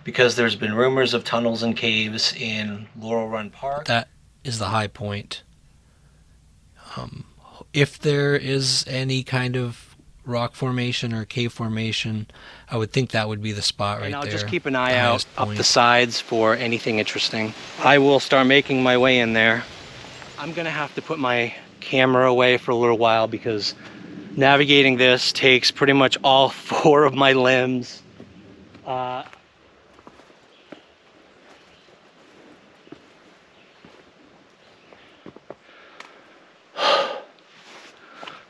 because there's been rumors of tunnels and caves in Laurel Run Park. That is the high point. If there is any kind of rock formation or cave formation, I would think that would be the spot right there. And I'll just keep an eye out up the sides for anything interesting. I will start making my way in there. I'm gonna have to put my camera away for a little while because navigating this takes pretty much all 4 of my limbs.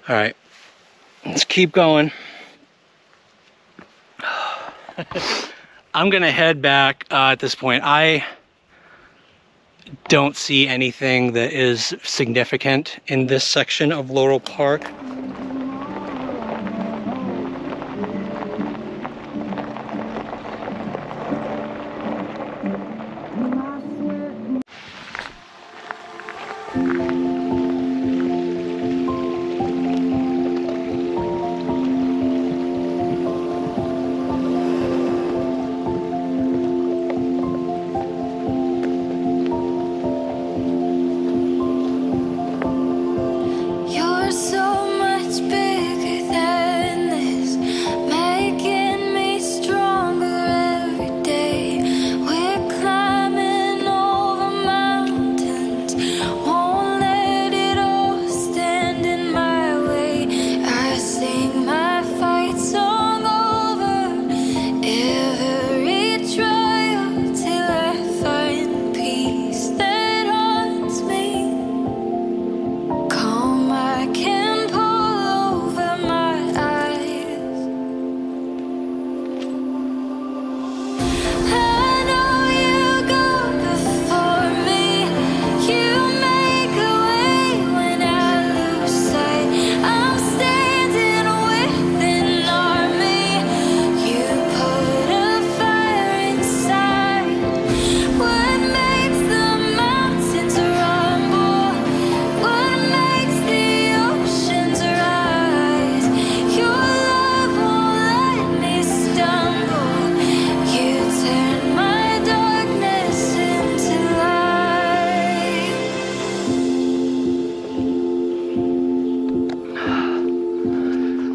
All right, let's keep going. I'm gonna head back at this point. I don't see anything that is significant in this section of Laurel Park.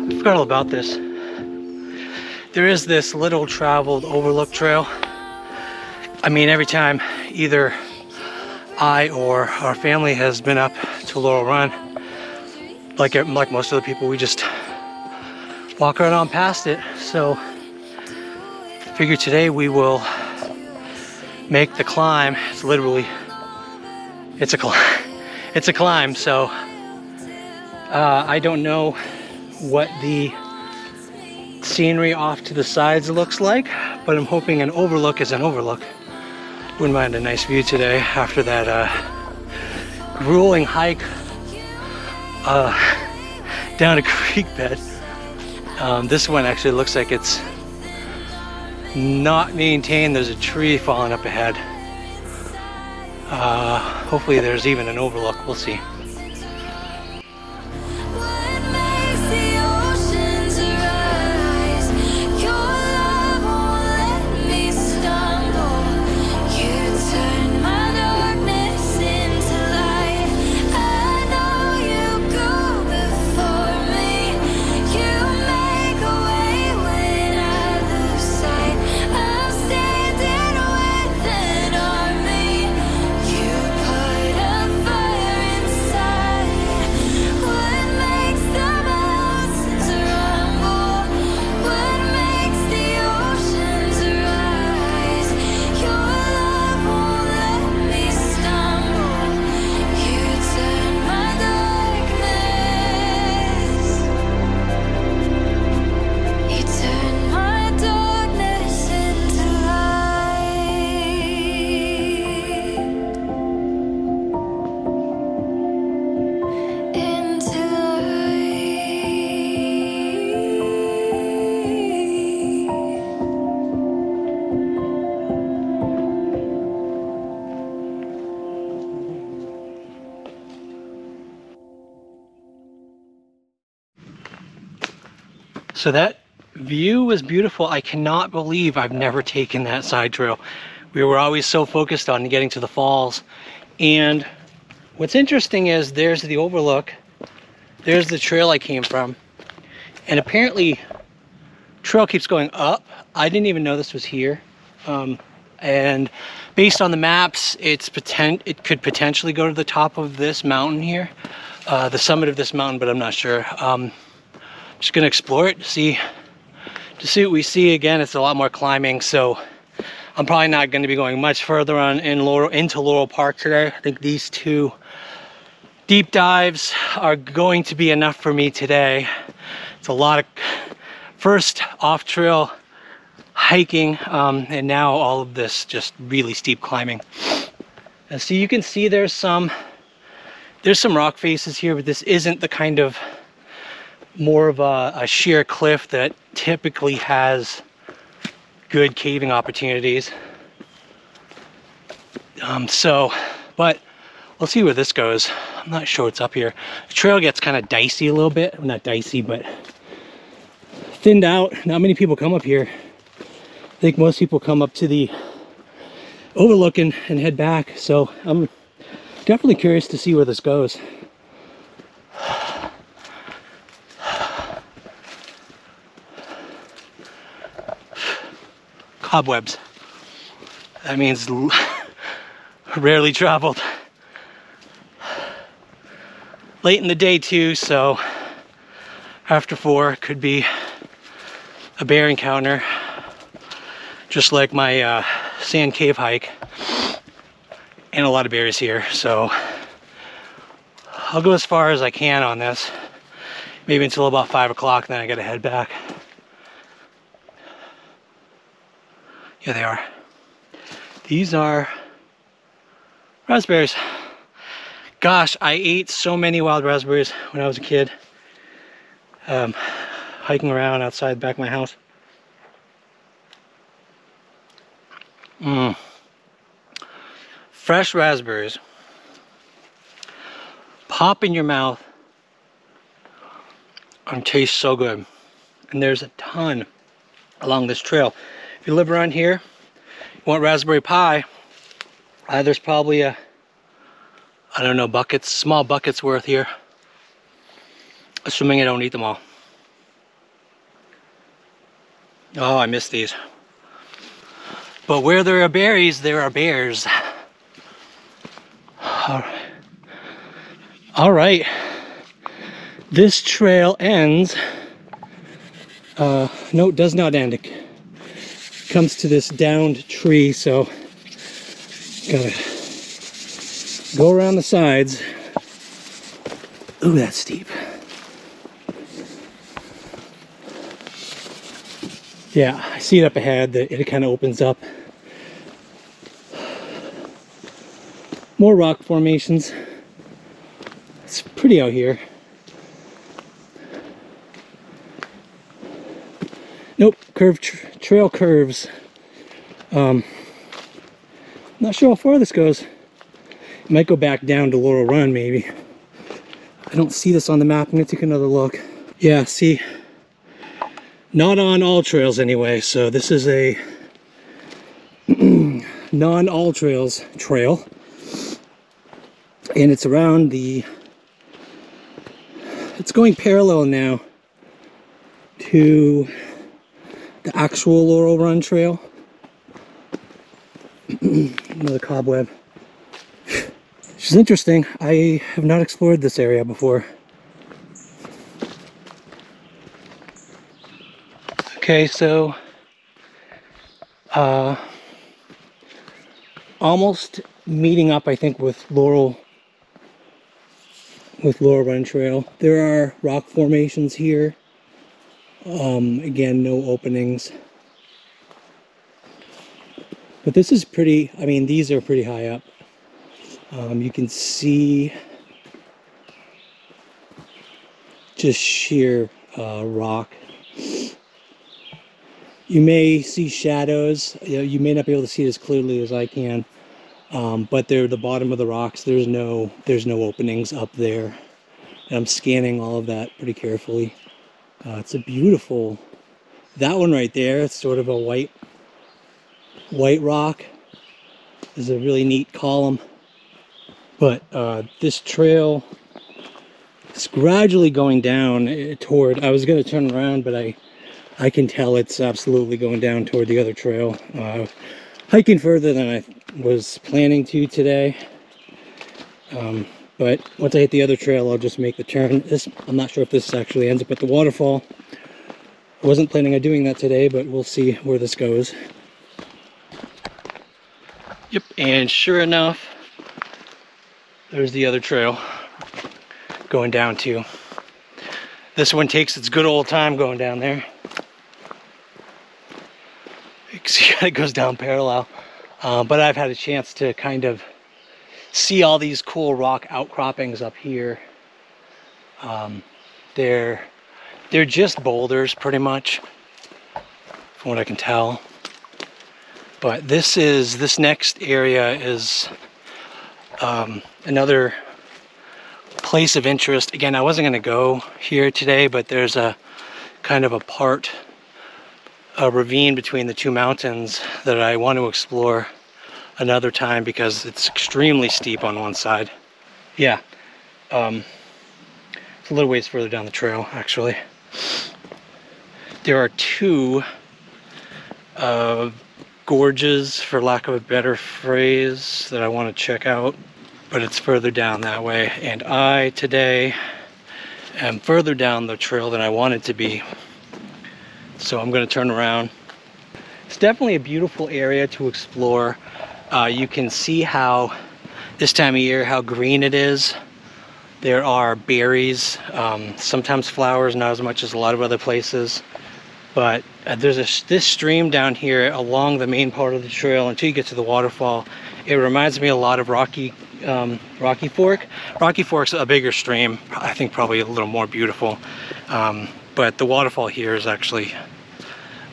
I forgot all about this. There is this little traveled overlook trail. I mean, every time either I or our family has been up to Laurel Run, like most of the people, we just walk right on past it. So I figure today we will make the climb. It's literally, it's a climb. So I don't know what the scenery off to the sides looks like, but I'm hoping an overlook is an overlook. Wouldn't mind a nice view today after that grueling hike down a creek bed. This one actually looks like it's not maintained. There's a tree falling up ahead. Hopefully there's even an overlook. We'll see. So that view was beautiful. I cannot believe I've never taken that side trail. We were always so focused on getting to the falls. And what's interesting is there's the overlook. There's the trail I came from. And apparently, trail keeps going up. I didn't even know this was here. And based on the maps, it could potentially go to the top of this mountain here, the summit of this mountain, but I'm not sure. Just gonna explore it to see what we see. Again, it's a lot more climbing, so I'm probably not going to be going much further on into Laurel Park today. I think these two deep dives are going to be enough for me today. It's a lot of first off-trail hiking, and now all of this just really steep climbing. And so you can see there's some rock faces here, but this isn't the kind of more of a sheer cliff that typically has good caving opportunities. But we'll see where this goes. I'm not sure what's up here. The trail gets kind of dicey a little bit. Well, not dicey, but thinned out. Not many people come up here. I think most people come up to the overlook and head back. So I'm definitely curious to see where this goes. Cobwebs. That means rarely traveled. Late in the day too, so after 4 could be a bear encounter, just like my sand cave hike, and a lot of bears here. So I'll go as far as I can on this, maybe until about 5 o'clock, then I gotta head back. Yeah, they are. These are raspberries. Gosh, I ate so many wild raspberries when I was a kid. Hiking around outside the back of my house. Fresh raspberries. Pop in your mouth and taste so good. And there's a ton along this trail. If you live around here, you want raspberry pie, there's probably I don't know, small buckets worth here. Assuming I don't eat them all. Oh, I miss these. But where there are berries, there are bears. All right. This trail ends. No, it does not end. It comes to this downed tree, so gotta go around the sides. Ooh, that's steep. Yeah, I see it up ahead that it kind of opens up. More rock formations. It's pretty out here. Nope, trail curves. Not sure how far this goes. It might go back down to Laurel Run, maybe. I don't see this on the map. I'm gonna take another look. Yeah, see, not on all trails anyway. So this is a non-all trails trail, and it's around it's going parallel now to the actual Laurel Run trail. Another cobweb. Which is interesting. I have not explored this area before. Okay, so almost meeting up, I think, with Laurel Run Trail. There are rock formations here. Again, no openings. But this is pretty, I mean, these are pretty high up. You can see just sheer rock. You may see shadows. You may not be able to see it as clearly as I can, but they're the bottom of the rocks. There's no openings up there. And I'm scanning all of that pretty carefully. It's a beautiful That one right there, it's sort of a white rock. Is a really neat column. But this trail is gradually going down toward, I was going to turn around, but I can tell it's absolutely going down toward the other trail. Hiking further than I was planning to today. But once I hit the other trail, I'll just make the turn. I'm not sure if this actually ends up at the waterfall. I wasn't planning on doing that today, but we'll see where this goes. Yep, and sure enough, there's the other trail going down too. This one takes its good old time going down there. You can see it goes down parallel. But I've had a chance to kind of see all these cool rock outcroppings up here. They're just boulders pretty much, from what I can tell. But this next area is another place of interest. Again, I wasn't going to go here today, but there's a kind of a ravine between the two mountains that I want to explore another time because it's extremely steep on one side. Yeah, it's a little ways further down the trail actually. There are two gorges, for lack of a better phrase, that I want to check out, but it's further down that way, and I today am further down the trail than I wanted to be, so I'm going to turn around. It's definitely a beautiful area to explore. You can see how this time of year how green it is. There are berries, sometimes flowers, not as much as a lot of other places. But there's this stream down here along the main part of the trail until you get to the waterfall. It reminds me a lot of Rocky Fork. Rocky Fork's a bigger stream, I think probably a little more beautiful. But the waterfall here is actually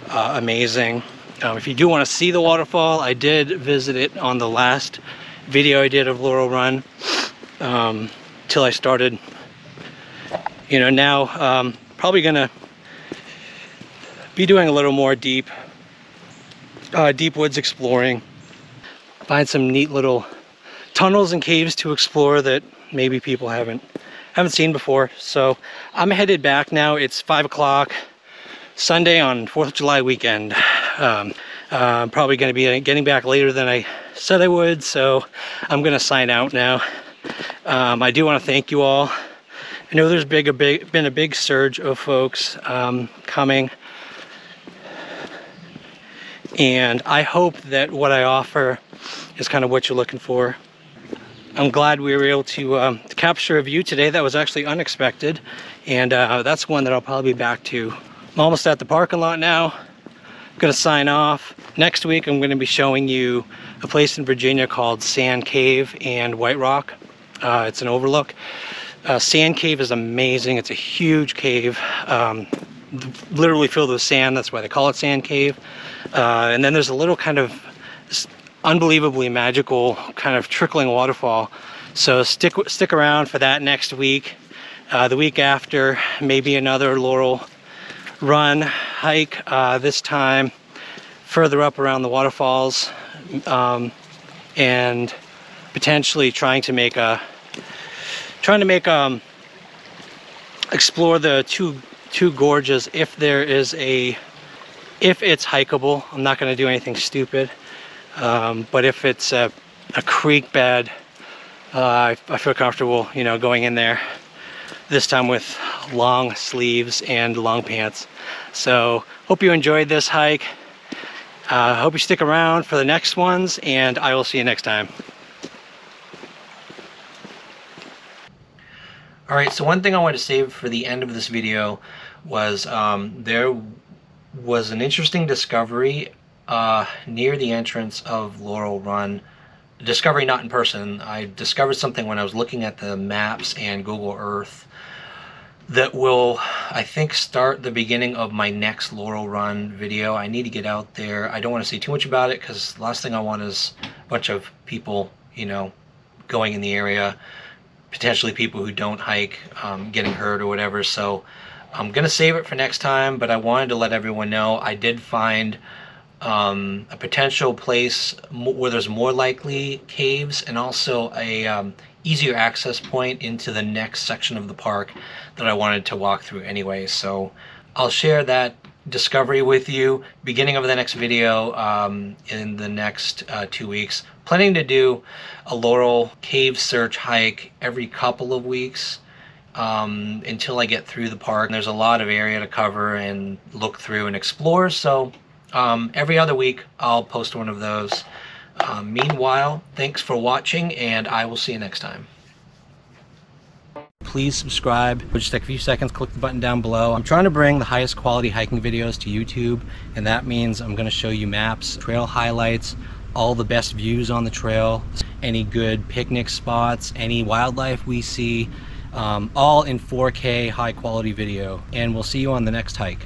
amazing. If you do want to see the waterfall, I did visit it on the last video I did of Laurel Run. Till I started, now probably gonna be doing a little more deep woods exploring. Find some neat little tunnels and caves to explore that maybe people haven't seen before. So I'm headed back now. It's 5 o'clock Sunday on 4th of July weekend. I'm probably going to be getting back later than I said I would, so I'm going to sign out now. I do want to thank you all. I know there's been a big surge of folks coming, and I hope that what I offer is kind of what you're looking for. I'm glad we were able to capture a view today that was actually unexpected, and that's one that I'll probably be back to. I'm almost at the parking lot now. I'm gonna sign off. Next week I'm going to be showing you a place in Virginia called Sand Cave and White Rock. It's an overlook. Sand Cave is amazing. It's a huge cave, literally filled with sand. That's why they call it Sand Cave. And then there's a little kind of unbelievably magical kind of trickling waterfall. So stick around for that next week. The week after, maybe another Laurel Run hike, this time further up around the waterfalls, and potentially trying to explore the two gorges if it's hikeable. I'm not going to do anything stupid, but if it's a creek bed, I feel comfortable going in there, this time with long sleeves and long pants. So hope you enjoyed this hike. Hope you stick around for the next ones, and I will see you next time. Alright, so one thing I wanted to save for the end of this video was there was an interesting discovery near the entrance of Laurel Run. Discovery not in person. I discovered something when I was looking at the maps and Google Earth that will, I think, start the beginning of my next Laurel Run video. I need to get out there. I don't want to say too much about it because the last thing I want is a bunch of people, going in the area, potentially people who don't hike, getting hurt or whatever. So I'm gonna save it for next time, but I wanted to let everyone know I did find a potential place where there's more likely caves, and also a easier access point into the next section of the park that I wanted to walk through anyway. So I'll share that discovery with you beginning of the next video in the next 2 weeks. Planning to do a Laurel cave search hike every couple of weeks until I get through the park. There's a lot of area to cover and look through and explore, so every other week I'll post one of those. Meanwhile, thanks for watching, and I will see you next time. Please subscribe. Just take a few seconds, click the button down below. I'm trying to bring the highest quality hiking videos to YouTube, and that means I'm going to show you maps, trail highlights, all the best views on the trail, any good picnic spots, any wildlife we see, all in 4K high quality video. And we'll see you on the next hike.